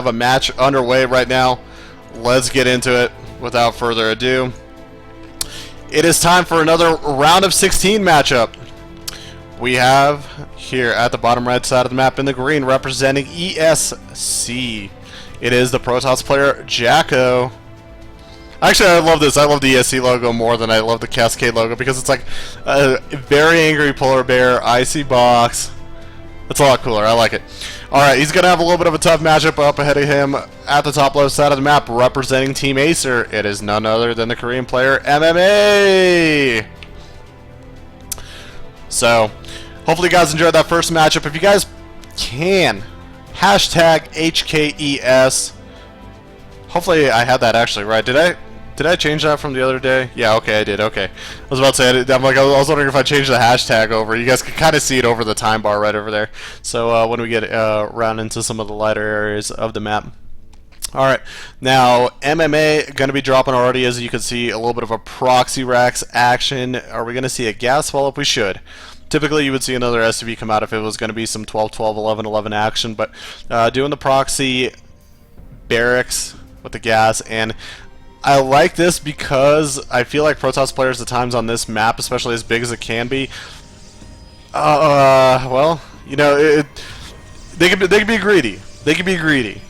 Have a match underway right now. Let's get into it without further ado. It is time for another round of 16 matchup. We have here at the bottom right side of the map in the green representing ESC. It is the Protoss player Jacko. Actually, I love this. I love the ESC logo more than I love the Cascade logo because it's like a very angry polar bear, icy box. It's a lot cooler. I like it. Alright, he's going to have a little bit of a tough matchup up ahead of him at the top left side of the map, representing Team Acer. It is none other than the Korean player AcerMMA. So, hopefully you guys enjoyed that first matchup. If you guys can, hashtag HKES. Hopefully I had that actually right. Did I change that from the other day? Yeah, okay, I did. Okay. I was about to say, I was wondering if I changed the hashtag over. You guys can kind of see it over the time bar right over there. So when we get around into some of the lighter areas of the map. Alright, now AcerMMA going to be dropping already, as you can see, a little bit of a proxy racks action. Are we going to see a gas follow-up? We should. Typically you would see another SUV come out if it was going to be some 12-12, 11-11 action, but doing the proxy barracks with the gas, and I like this because I feel like Protoss players at times on this map, especially as big as it can be, well, you know, they can be greedy. They can be greedy.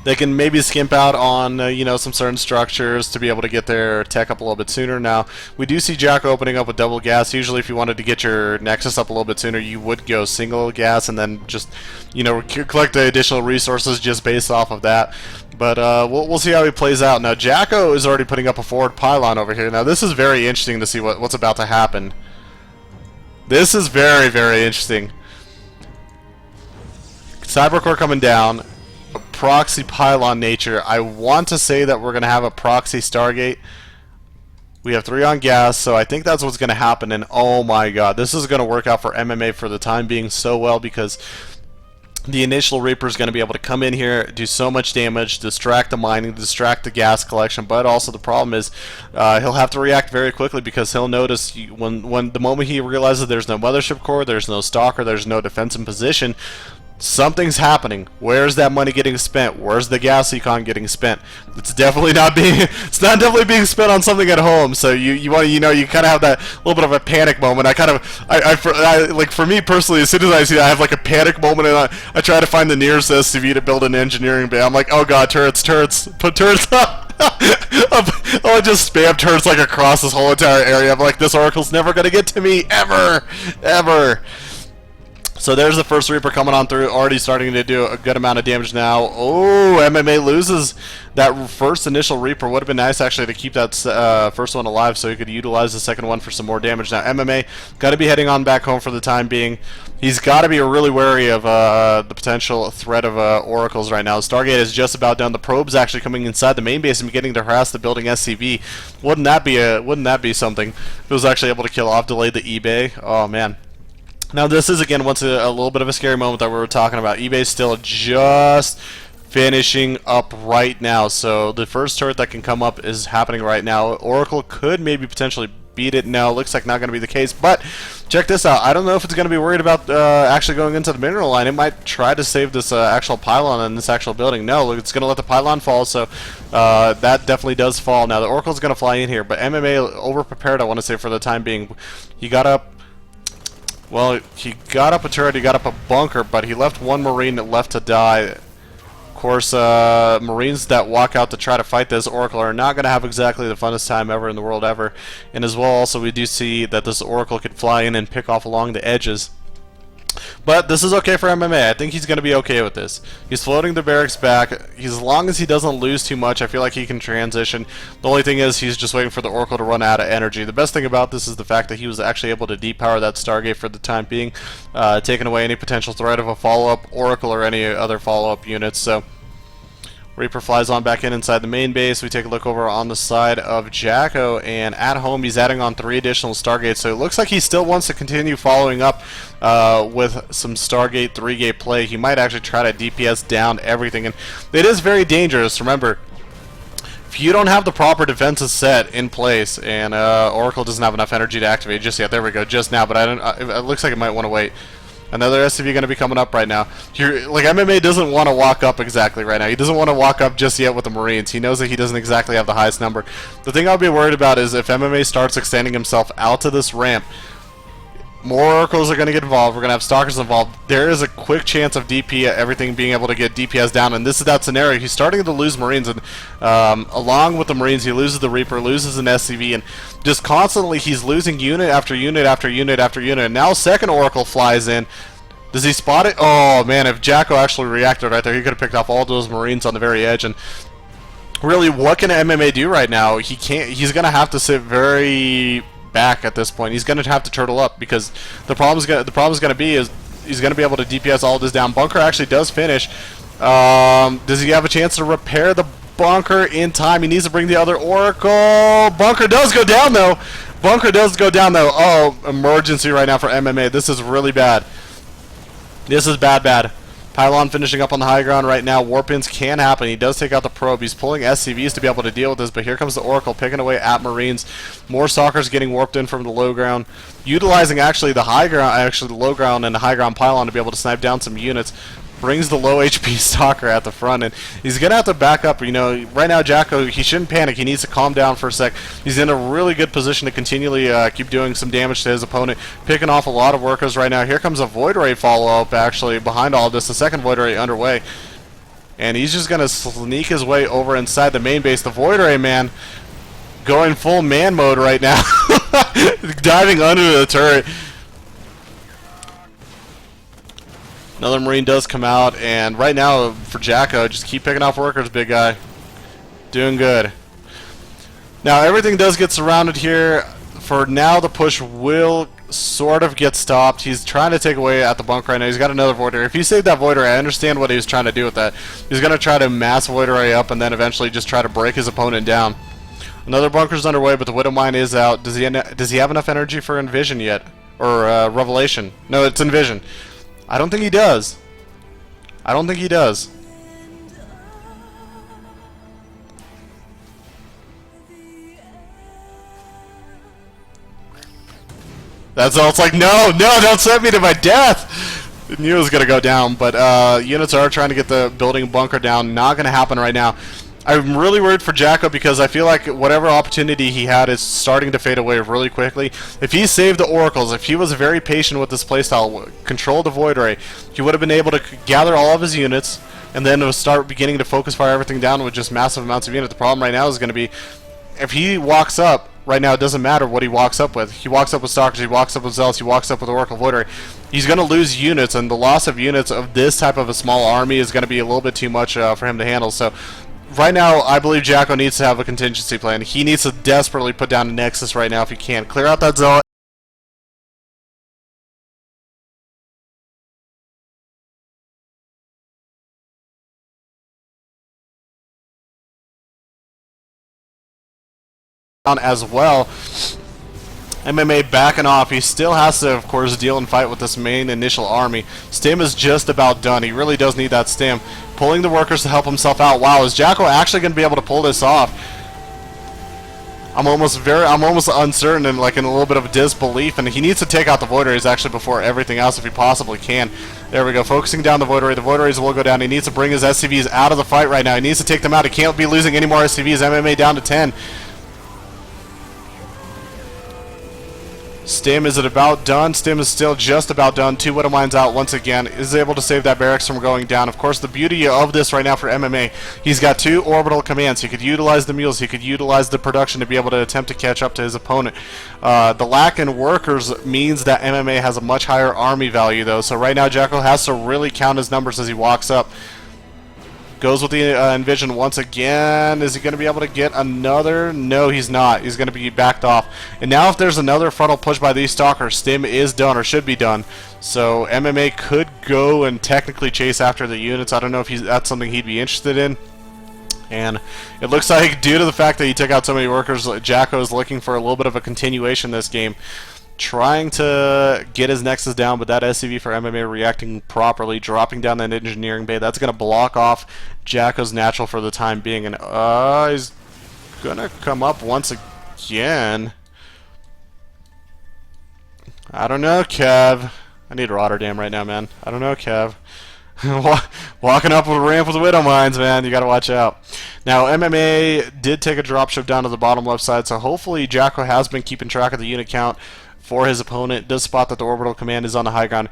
They can maybe skimp out on you know, some certain structures to be able to get their tech up a little bit sooner. Now we do see Jacko opening up with double gas. Usually, if you wanted to get your Nexus up a little bit sooner, you would go single gas and then just, you know, collect the additional resources just based off of that. But we'll see how he plays out. Now Jacko is already putting up a forward pylon over here. Now this is very interesting to see what's about to happen. This is very, very interesting. Cybercore coming down. A proxy pylon nature. I want to say that we're going to have a proxy Stargate. We have 3 on gas, so I think that's what's going to happen. And oh my god, this is going to work out for AcerMMA for the time being so well, because the initial Reaper is going to be able to come in here, do so much damage, distract the mining, distract the gas collection, but also the problem is he'll have to react very quickly, because he'll notice when the moment he realizes there's no mothership core, there's no stalker, there's no defense in position, something's happening. Where's that money getting spent? Where's the gas econ getting spent? It's definitely not being being spent on something at home. So you want to, you know, you kind of have that little bit of a panic moment. I like, for me personally, as soon as I see that, I have like a panic moment, and I try to find the nearest SCV to build an engineering bay. I'm like, oh god, turrets, put turrets up. I just spam turrets like across this whole entire area. I'm like, this Oracle's never gonna get to me, ever. So there's the first Reaper coming on through, already starting to do a good amount of damage now. Oh, AcerMMA loses that first initial Reaper. Would have been nice actually to keep that first one alive so he could utilize the second one for some more damage. Now AcerMMA got to be heading on back home for the time being. He's got to be really wary of the potential threat of Oracles right now. Stargate is just about done. The probe's actually coming inside the main base and beginning to harass the building SCV. Wouldn't that be something if it was actually able to kill off, delay the eBay? Oh man. Now this is again once a little bit of a scary moment that we were talking about. eBay's still just finishing up right now, so the first turret that can come up is happening right now. Oracle could maybe potentially beat it. No, looks like not going to be the case, but check this out. I don't know if it's going to be worried about actually going into the mineral line. It might try to save this actual pylon in this actual building. No, it's going to let the pylon fall, so that definitely does fall. Now the Oracle's going to fly in here, but AcerMMA over-prepared, I want to say, for the time being. He got up a turret, he got up a bunker, but he left one Marine left to die. Of course, Marines that walk out to try to fight this Oracle are not going to have exactly the funnest time ever in the world ever. And as well, also, we do see that this Oracle could fly in and pick off along the edges. But this is okay for AcerMMA. I think he's going to be okay with this. He's floating the barracks back. As long as he doesn't lose too much, I feel like he can transition. The only thing is he's just waiting for the Oracle to run out of energy. The best thing about this is the fact that he was actually able to depower that Stargate for the time being, taking away any potential threat of a follow-up Oracle or any other follow-up units. So Reaper flies on back inside the main base. We take a look over on the side of Jacko, and at home he's adding on 3 additional Stargates, so it looks like he still wants to continue following up with some Stargate 3-gate play. He might actually try to DPS down everything, and it is very dangerous. Remember, if you don't have the proper defenses set in place, and Oracle doesn't have enough energy to activate just yet. There we go, just now, but it looks like it might want to wait. Another SCV going to be coming up right now. Like, MMA doesn't want to walk up exactly right now. He doesn't want to walk up just yet with the Marines. He knows that he doesn't exactly have the highest number. The thing I'll be worried about is if MMA starts extending himself out to this ramp, more Oracles are going to get involved. We're going to have Stalkers involved. There is a quick chance of DP, everything being able to get DPS down, and this is that scenario. He's starting to lose Marines, and along with the Marines, he loses the Reaper, loses an SCV, and just constantly he's losing unit after unit after unit after unit. And now second Oracle flies in. Does he spot it? Oh, man, if Jacko actually reacted right there, he could have picked off all those Marines on the very edge. And really, what can MMA do right now? He can't. He's going to have to sit very back at this point. He's going to have to turtle up, because the problem is going to be is he's going to be able to DPS all this down. Bunker actually does finish. Does he have a chance to repair the bunker in time? He needs to bring the other Oracle. Bunker does go down though. Bunker does go down though. Oh, emergency right now for MMA. This is really bad. This is bad. Pylon finishing up on the high ground right now. Warp-ins can happen. He does take out the probe. He's pulling SCVs to be able to deal with this, but here comes the Oracle picking away at Marines. More Stalkers getting warped in from the low ground. Utilizing actually the high ground, actually the low ground and the high ground Pylon to be able to snipe down some units. Brings the low HP Stalker at the front, and he's going to have to back up. You know, right now Jacko, he shouldn't panic. He needs to calm down for a sec. He's in a really good position to continually keep doing some damage to his opponent, picking off a lot of workers right now. Here comes a Void Ray follow-up, actually, behind all of this. The second Void Ray underway, and he's just going to sneak his way over inside the main base. The Void Ray, man, going full man mode right now, diving under the turret. Another Marine does come out, and right now for Jacko, just keep picking off workers, big guy. Doing good. Now everything does get surrounded here. For now, the push will sort of get stopped. He's trying to take away at the bunker right now. He's got another Void Ray. If he saved that Void Ray, I understand what he was trying to do with that. He's going to try to mass Void Ray up and then eventually just try to break his opponent down. Another bunker's underway, but the Widow Mine is out. Does he have enough energy for Envision yet? Or Revelation? No, it's Envision. I don't think he does. I don't think he does. That's all. It's like, no, don't send me to my death. I knew it was going to go down, but units are trying to get the building bunker down. Not going to happen right now. I'm really worried for Jacko because I feel like whatever opportunity he had is starting to fade away really quickly. If he saved the Oracles, if he was very patient with this playstyle, controlled the Void Ray, he would have been able to gather all of his units and then start beginning to focus fire everything down with just massive amounts of units. The problem right now is going to be, if he walks up, right now it doesn't matter what he walks up with. He walks up with Stalkers, he walks up with Zealots, he walks up with Oracle Void Ray. He's going to lose units, and the loss of units of this type of a small army is going to be a little bit too much for him to handle. So right now, I believe Jacko needs to have a contingency plan. He needs to desperately put down a Nexus right now if he can. Clear out that Zealot. As well. MMA backing off. He still has to, of course, deal and fight with this main initial army. Stim is just about done. He really does need that Stim. Pulling the workers to help himself out. Wow, is Jacko actually going to be able to pull this off? I'm almost uncertain and like in a little bit of disbelief, and he needs to take out the Void Rays actually before everything else if he possibly can. There we go, focusing down the Void Ray. The Void Rays will go down. He needs to bring his SCVs out of the fight right now. He needs to take them out. He can't be losing any more SCVs. MMA down to 10. Stim, is it about done? Stim is still just about done. 2 Widow Mines out once again. Is able to save that barracks from going down. Of course, the beauty of this right now for MMA, he's got 2 orbital commands. He could utilize the mules. He could utilize the production to be able to attempt to catch up to his opponent. The lack in workers means that MMA has a much higher army value, though. So right now, Jacko has to really count his numbers as he walks up. Goes with the Envision once again. Is he going to be able to get another? No, he's not. He's going to be backed off. And now if there's another frontal push by these Stalkers, Stim is done or should be done. So MMA could go and technically chase after the units. I don't know if that's something he'd be interested in. And it looks like due to the fact that he took out so many workers, Jacko is looking for a little bit of a continuation this game. Trying to get his Nexus down, but that SCV for MMA reacting properly, dropping down that engineering bay. That's going to block off Jacko's natural for the time being. And he's going to come up once again. I don't know, Kev. I need Rotterdam right now, man. I don't know, Kev. Walking up a ramp with Widow Mines, man. You gotta watch out. Now, MMA did take a drop shift down to the bottom left side, so hopefully Jacko has been keeping track of the unit count for his opponent. Does spot that the orbital command is on the high ground.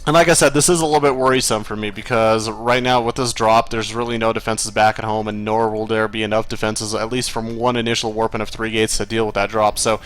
And like I said, this is a little bit worrisome for me because right now with this drop, there's really no defenses back at home, and nor will there be enough defenses, at least from one initial warping of 3 gates, to deal with that drop. So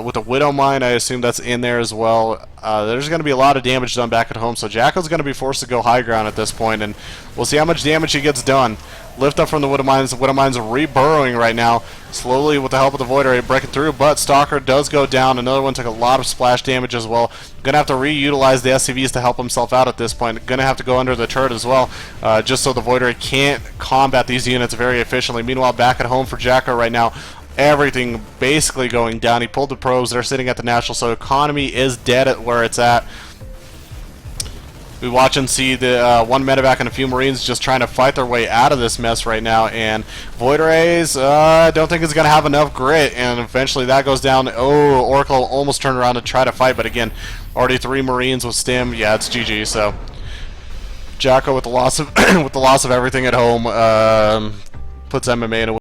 with the Widow Mine, I assume that's in there as well. There's going to be a lot of damage done back at home, so Jacko's going to be forced to go high ground at this point, and we'll see how much damage he gets done. Lift up from the Widow Mines. The Widow Mines are re-burrowing right now, slowly with the help of the Void Ray breaking through, but Stalker does go down. Another one took a lot of splash damage as well. Gonna have to reutilize the SCVs to help himself out at this point. Gonna have to go under the turret as well, just so the Void Ray can't combat these units very efficiently. Meanwhile, back at home for Jacko right now, everything basically going down. He pulled the probes. They're sitting at the national, so economy is dead at where it's at. We watch and see the one medevac and a few Marines just trying to fight their way out of this mess right now, and Void Rays, I don't think it's going to have enough grit, and eventually that goes down. Oh, Oracle almost turned around to try to fight, but again, already 3 Marines with stim. Yeah, it's GG. So Jacko with the loss of with the loss of everything at home puts MMA in a